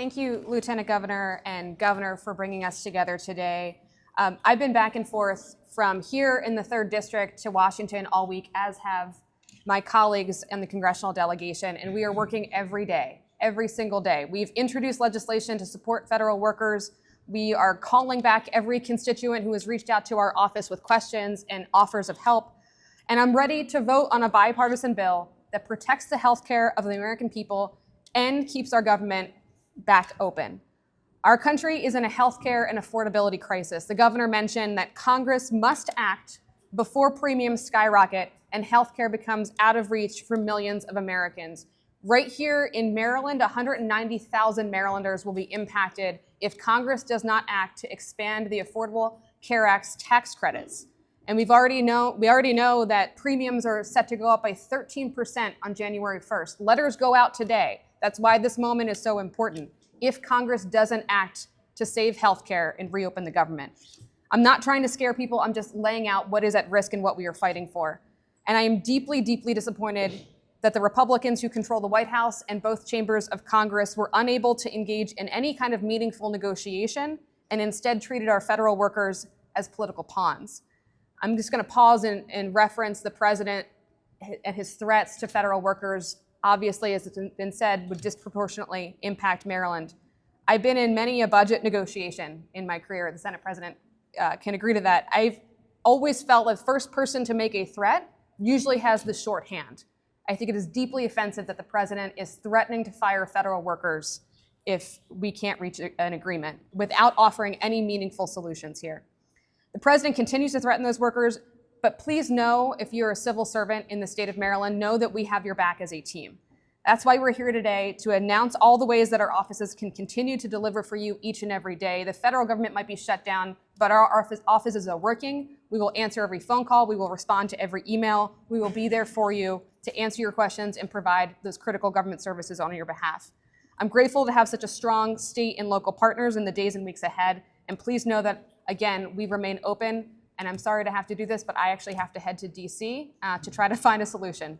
Thank you, Lieutenant Governor and Governor, for bringing us together today. I've been back and forth from here in the 3rd District to Washington all week, as have my colleagues in the congressional delegation, and we are working every day, every single day. We've introduced legislation to support federal workers. We are calling back every constituent who has reached out to our office with questions and offers of help. And I'm ready to vote on a bipartisan bill that protects the health care of the American people and keeps our government back open. Our country is in a healthcare and affordability crisis. The governor mentioned that Congress must act before premiums skyrocket and healthcare becomes out of reach for millions of Americans. Right here in Maryland, 190,000 Marylanders will be impacted if Congress does not act to expand the Affordable Care Act's tax credits. And we already know that premiums are set to go up by 13% on January 1st. Letters go out today. That's why this moment is so important. If Congress doesn't act to save healthcare and reopen the government. I'm not trying to scare people. I'm just laying out what is at risk and what we are fighting for. And I am deeply, deeply disappointed that the Republicans who control the White House and both chambers of Congress were unable to engage in any kind of meaningful negotiation and instead treated our federal workers as political pawns. I'm just going to pause and reference the president and his threats to federal workers, obviously, as it's been said, would disproportionately impact Maryland. I've been in many a budget negotiation in my career. The Senate president can agree to that. I've always felt the first person to make a threat usually has the shorthand. I think it is deeply offensive that the president is threatening to fire federal workers if we can't reach an agreement without offering any meaningful solutions here. The president continues to threaten those workers, but please know, if you're a civil servant in the state of Maryland, know that we have your back as a team. That's why we're here today, to announce all the ways that our offices can continue to deliver for you each and every day. The federal government might be shut down, but our offices are working. We will answer every phone call. We will respond to every email. We will be there for you to answer your questions and provide those critical government services on your behalf. I'm grateful to have such a strong state and local partners in the days and weeks ahead. And please know that, again, we remain open. And I'm sorry to have to do this, but I actually have to head to DC to try to find a solution.